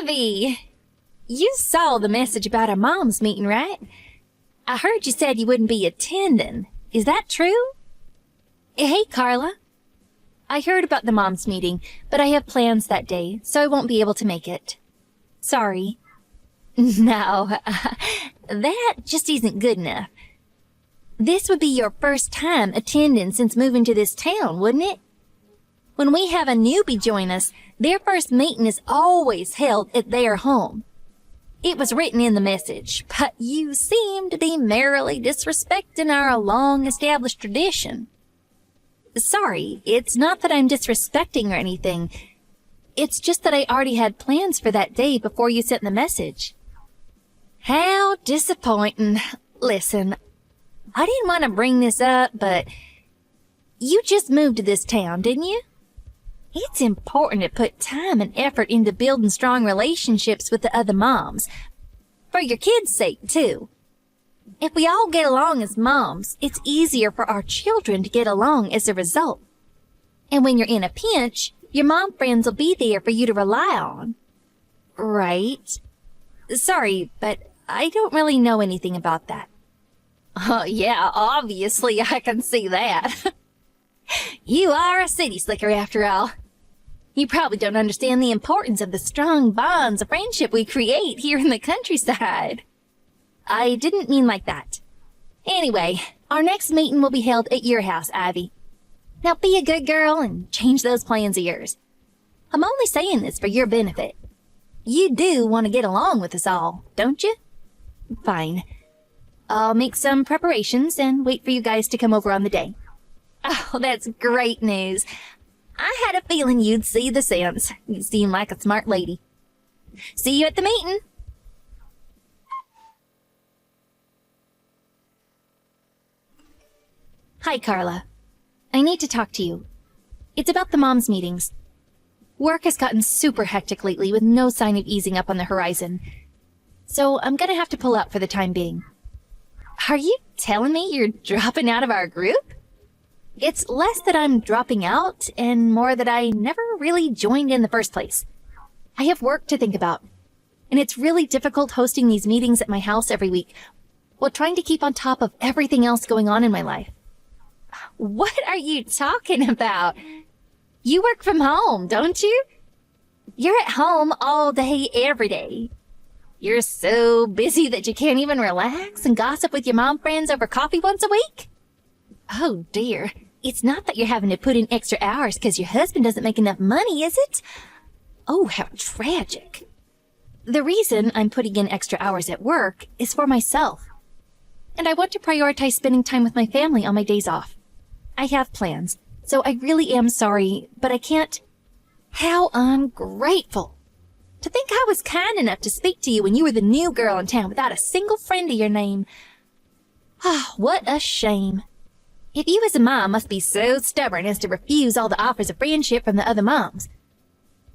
Ivy! You saw the message about our mom's meeting, right? I heard you said you wouldn't be attending. Is that true? Hey, Carla. I heard about the mom's meeting, but I have plans that day, so I won't be able to make it. Sorry. No, that just isn't good enough. This would be your first time attending since moving to this town, wouldn't it? When we have a newbie join us, their first meeting is always held at their home. It was written in the message, but you seem to be merrily disrespecting our long-established tradition. Sorry, it's not that I'm disrespecting or anything. It's just that I already had plans for that day before you sent the message. How disappointing. Listen, I didn't want to bring this up, but you just moved to this town, didn't you? It's important to put time and effort into building strong relationships with the other moms. For your kids' sake, too. If we all get along as moms, it's easier for our children to get along as a result. And when you're in a pinch, your mom friends will be there for you to rely on. Right? Sorry, but I don't really know anything about that. Oh, yeah, obviously I can see that. You are a city slicker after all. You probably don't understand the importance of the strong bonds of friendship we create here in the countryside. I didn't mean like that. Anyway, our next meeting will be held at your house, Ivy. Now be a good girl and change those plans of yours. I'm only saying this for your benefit. You do want to get along with us all, don't you? Fine. I'll make some preparations and wait for you guys to come over on the day. Oh, that's great news. I had a feeling you'd see the sense. You seem like a smart lady. See you at the meeting. Hi, Carla. I need to talk to you. It's about the moms' meetings. Work has gotten super hectic lately with no sign of easing up on the horizon. So I'm gonna have to pull out for the time being. Are you telling me you're dropping out of our group? It's less that I'm dropping out and more that I never really joined in the first place. I have work to think about, and it's really difficult hosting these meetings at my house every week while trying to keep on top of everything else going on in my life. What are you talking about? You work from home, don't you? You're at home all day, every day. You're so busy that you can't even relax and gossip with your mom friends over coffee once a week? Oh dear, it's not that you're having to put in extra hours because your husband doesn't make enough money, is it? Oh, how tragic. The reason I'm putting in extra hours at work is for myself. And I want to prioritize spending time with my family on my days off. I have plans, so I really am sorry, but I can't. How ungrateful. To think I was kind enough to speak to you when you were the new girl in town without a single friend of your name. Ah, what a shame. If you as a mom must be so stubborn as to refuse all the offers of friendship from the other moms,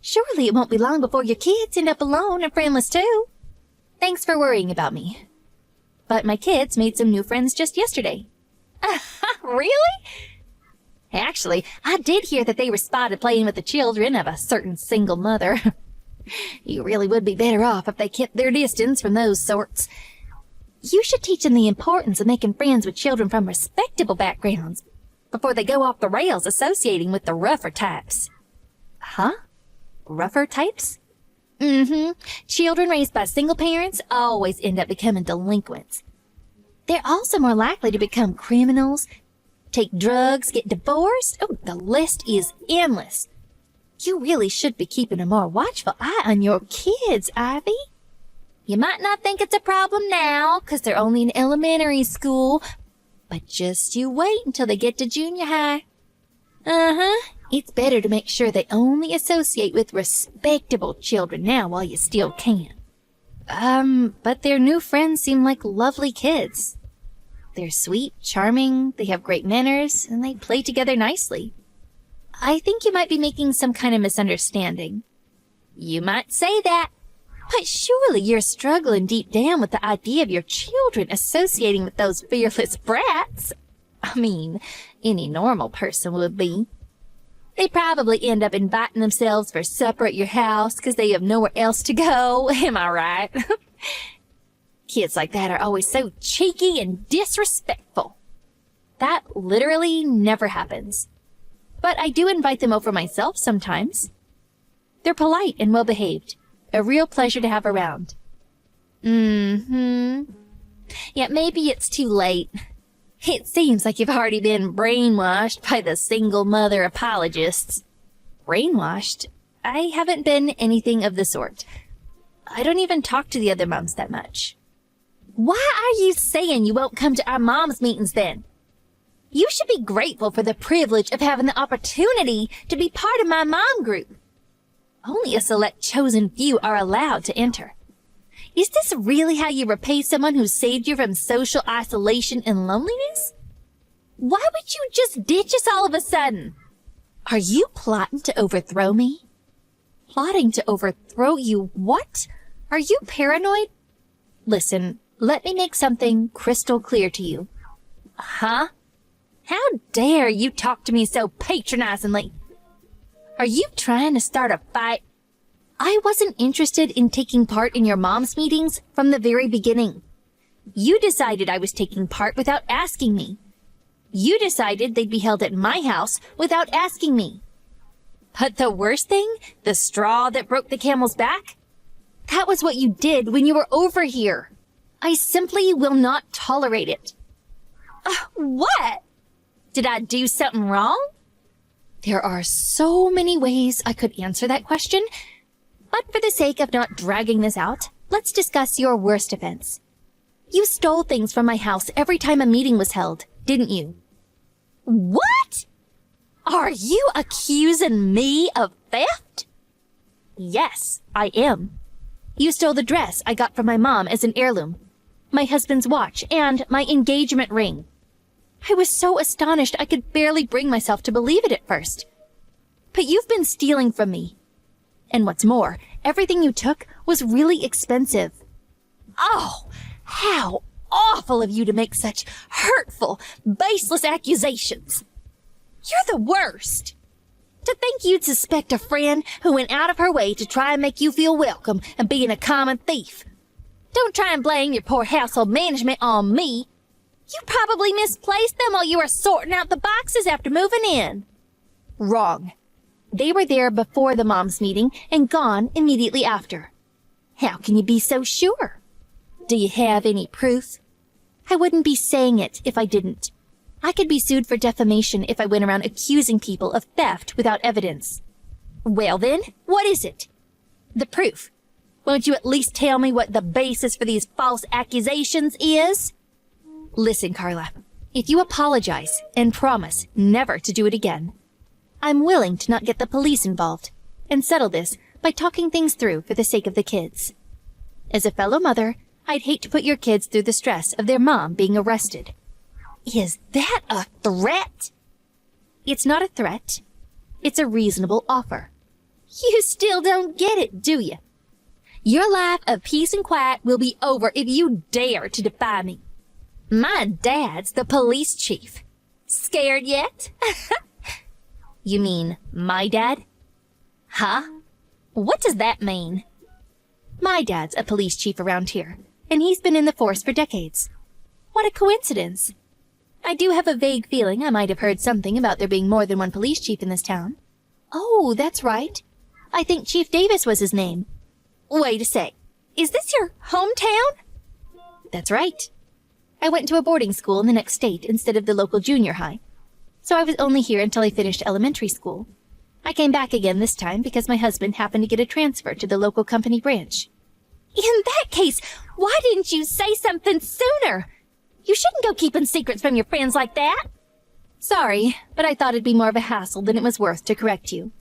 surely it won't be long before your kids end up alone and friendless too. Thanks for worrying about me. But my kids made some new friends just yesterday. Really? Actually, I did hear that they were spotted playing with the children of a certain single mother. You really would be better off if they kept their distance from those sorts. You should teach them the importance of making friends with children from respectable backgrounds before they go off the rails associating with the rougher types. Huh? Rougher types? Children raised by single parents always end up becoming delinquents. They're also more likely to become criminals, take drugs, get divorced. Oh, the list is endless. You really should be keeping a more watchful eye on your kids, Ivy. You might not think it's a problem now, 'cause they're only in elementary school, but just you wait until they get to junior high. It's better to make sure they only associate with respectable children now while you still can. But their new friends seem like lovely kids. They're sweet, charming, they have great manners, and they play together nicely. I think you might be making some kind of misunderstanding. You might say that, but surely you're struggling deep down with the idea of your children associating with those fearless brats. I mean, any normal person would be. They probably end up inviting themselves for supper at your house because they have nowhere else to go. Am I right? Kids like that are always so cheeky and disrespectful. That literally never happens. But I do invite them over myself sometimes. They're polite and well-behaved. A real pleasure to have around. Yeah, maybe it's too late. It seems like you've already been brainwashed by the single mother apologists. Brainwashed? I haven't been anything of the sort. I don't even talk to the other moms that much. Why are you saying you won't come to our moms' meetings then? You should be grateful for the privilege of having the opportunity to be part of my mom group. Only a select chosen few are allowed to enter. Is this really how you repay someone who saved you from social isolation and loneliness? Why would you just ditch us all of a sudden? Are you plotting to overthrow me? Plotting to overthrow you? What? Are you paranoid? Listen, let me make something crystal clear to you. Huh? How dare you talk to me so patronizingly? Are you trying to start a fight? I wasn't interested in taking part in your mom's meetings from the very beginning. You decided I was taking part without asking me. You decided they'd be held at my house without asking me. But the worst thing, the straw that broke the camel's back, that was what you did when you were over here. I simply will not tolerate it. What? Did I do something wrong? There are so many ways I could answer that question, but for the sake of not dragging this out, let's discuss your worst offense. You stole things from my house every time a meeting was held, didn't you? What? Are you accusing me of theft? Yes, I am. You stole the dress I got from my mom as an heirloom, my husband's watch, and my engagement ring. I was so astonished I could barely bring myself to believe it at first. But you've been stealing from me. And what's more, everything you took was really expensive. Oh, how awful of you to make such hurtful, baseless accusations. You're the worst. To think you'd suspect a friend who went out of her way to try and make you feel welcome and being a common thief. Don't try and blame your poor household management on me. You probably misplaced them while you were sorting out the boxes after moving in. Wrong. They were there before the moms' meeting and gone immediately after. How can you be so sure? Do you have any proof? I wouldn't be saying it if I didn't. I could be sued for defamation if I went around accusing people of theft without evidence. Well then, what is it? The proof. Won't you at least tell me what the basis for these false accusations is? Listen, Carla, if you apologize and promise never to do it again, I'm willing to not get the police involved and settle this by talking things through for the sake of the kids. As a fellow mother, I'd hate to put your kids through the stress of their mom being arrested. Is that a threat? It's not a threat. It's a reasonable offer. You still don't get it, do you? Your life of peace and quiet will be over if you dare to defy me. My dad's the police chief. Scared yet? You mean my dad? Huh? What does that mean? My dad's a police chief around here, and he's been in the force for decades. What a coincidence. I do have a vague feeling I might have heard something about there being more than one police chief in this town. Oh, that's right. I think Chief Davis was his name. Wait a sec. Is this your hometown? That's right. I went to a boarding school in the next state instead of the local junior high. So I was only here until I finished elementary school. I came back again this time because my husband happened to get a transfer to the local company branch. In that case, why didn't you say something sooner? You shouldn't go keeping secrets from your friends like that. Sorry, but I thought it'd be more of a hassle than it was worth to correct you.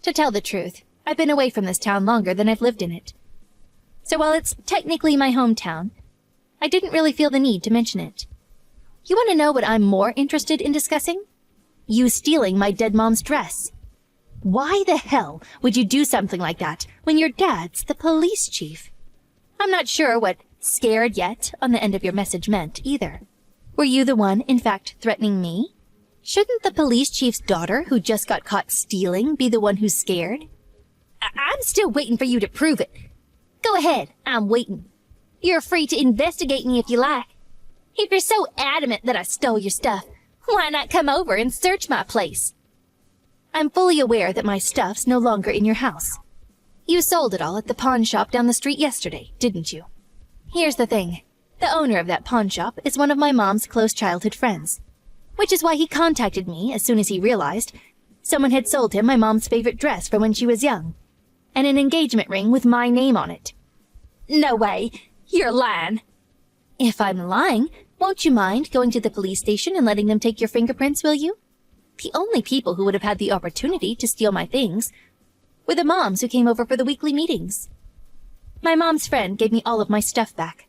To tell the truth, I've been away from this town longer than I've lived in it. So while it's technically my hometown, I didn't really feel the need to mention it. You want to know what I'm more interested in discussing? You stealing my dead mom's dress. Why the hell would you do something like that when your dad's the police chief? I'm not sure what scared yet on the end of your message meant either. Were you the one, in fact, threatening me? Shouldn't the police chief's daughter, who just got caught stealing, be the one who's scared? I'm still waiting for you to prove it. Go ahead, I'm waiting. You're free to investigate me if you like. If you're so adamant that I stole your stuff, why not come over and search my place? I'm fully aware that my stuff's no longer in your house. You sold it all at the pawn shop down the street yesterday, didn't you? Here's the thing. The owner of that pawn shop is one of my mom's close childhood friends, which is why he contacted me as soon as he realized someone had sold him my mom's favorite dress from when she was young, and an engagement ring with my name on it. No way! You're lying! If I'm lying, won't you mind going to the police station and letting them take your fingerprints, will you? The only people who would have had the opportunity to steal my things were the moms who came over for the weekly meetings. My mom's friend gave me all of my stuff back,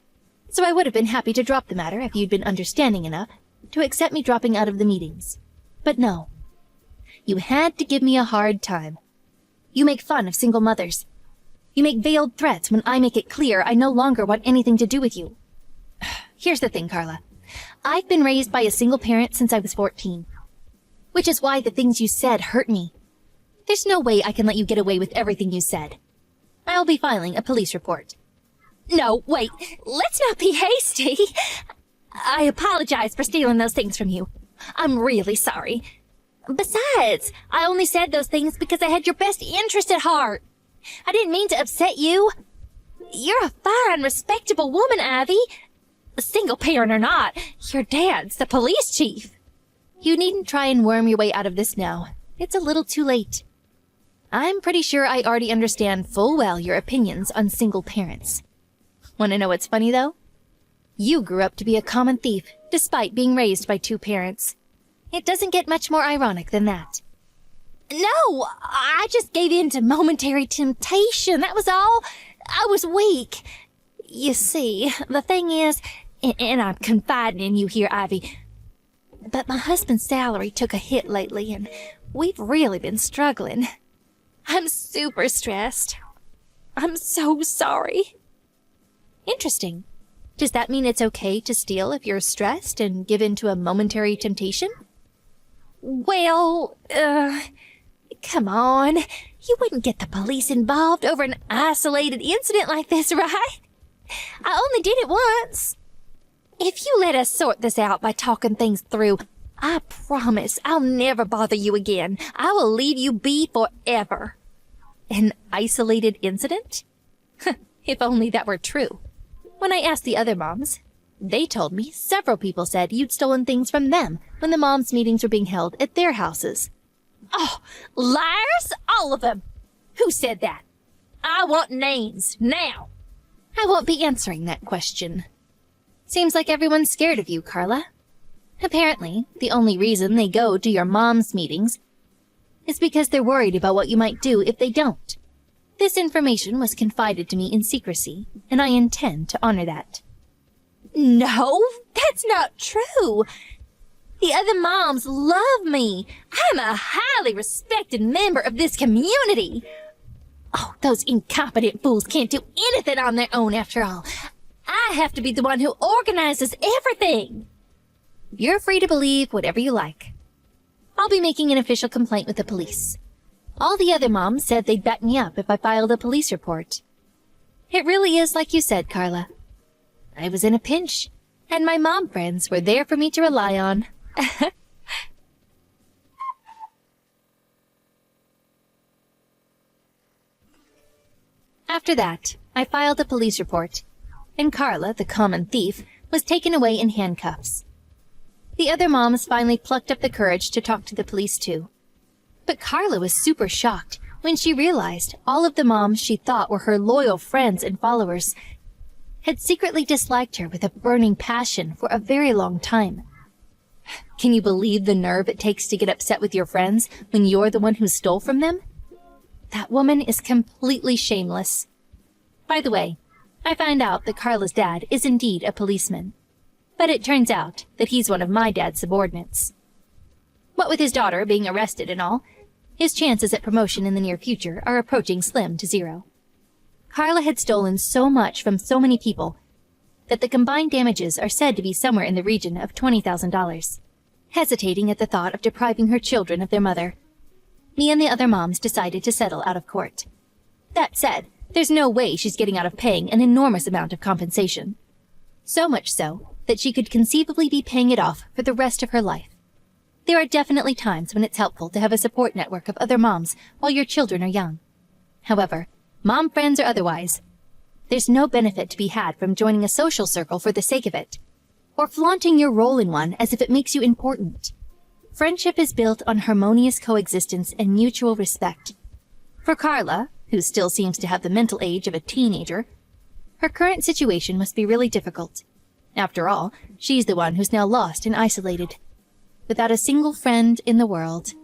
so I would have been happy to drop the matter if you'd been understanding enough to accept me dropping out of the meetings. But no. You had to give me a hard time. You make fun of single mothers. You make veiled threats when I make it clear I no longer want anything to do with you. Here's the thing, Carla. I've been raised by a single parent since I was 14. Which is why the things you said hurt me. There's no way I can let you get away with everything you said. I'll be filing a police report. No, wait. Let's not be hasty. I apologize for stealing those things from you. I'm really sorry. Besides, I only said those things because I had your best interest at heart. I didn't mean to upset you. You're a fine, respectable woman, Ivy. A single parent or not, your dad's the police chief. You needn't try and worm your way out of this now. It's a little too late. I'm pretty sure I already understand full well your opinions on single parents. Want to know what's funny, though? You grew up to be a common thief, despite being raised by two parents. It doesn't get much more ironic than that. No, I just gave in to momentary temptation, that was all. I was weak. You see, the thing is, and I'm confiding in you here, Ivy, but my husband's salary took a hit lately, and we've really been struggling. I'm super stressed. I'm so sorry. Interesting. Does that mean it's okay to steal if you're stressed and give in to a momentary temptation? Well, come on. You wouldn't get the police involved over an isolated incident like this, right? I only did it once. If you let us sort this out by talking things through, I promise I'll never bother you again. I will leave you be forever. An isolated incident? If only that were true. When I asked the other moms, they told me several people said you'd stolen things from them when the moms' meetings were being held at their houses. Oh, liars, all of them! Who said that? I want names, now! I won't be answering that question. Seems like everyone's scared of you, Carla. Apparently, the only reason they go to your mom's meetings is because they're worried about what you might do if they don't. This information was confided to me in secrecy, and I intend to honor that. No, that's not true. The other moms love me. I'm a highly respected member of this community. Oh, those incompetent fools can't do anything on their own after all. I have to be the one who organizes everything. You're free to believe whatever you like. I'll be making an official complaint with the police. All the other moms said they'd back me up if I filed a police report. It really is like you said, Carla. I was in a pinch, and my mom friends were there for me to rely on. After that, I filed a police report, and Carla, the common thief, was taken away in handcuffs. The other moms finally plucked up the courage to talk to the police too. But Carla was super shocked when she realized all of the moms she thought were her loyal friends and followers had secretly disliked her with a burning passion for a very long time. Can you believe the nerve it takes to get upset with your friends when you're the one who stole from them? That woman is completely shameless. By the way, I find out that Carla's dad is indeed a policeman. But it turns out that he's one of my dad's subordinates. What with his daughter being arrested and all, his chances at promotion in the near future are approaching slim to zero. Carla had stolen so much from so many people that the combined damages are said to be somewhere in the region of $20,000. hesitating at the thought of depriving her children of their mother. Me and the other moms decided to settle out of court. That said, there's no way she's getting out of paying an enormous amount of compensation. So much so that she could conceivably be paying it off for the rest of her life. There are definitely times when it's helpful to have a support network of other moms while your children are young. However, mom friends or otherwise, there's no benefit to be had from joining a social circle for the sake of it, or flaunting your role in one as if it makes you important. Friendship is built on harmonious coexistence and mutual respect. For Carla, who still seems to have the mental age of a teenager, her current situation must be really difficult. After all, she's the one who's now lost and isolated, without a single friend in the world.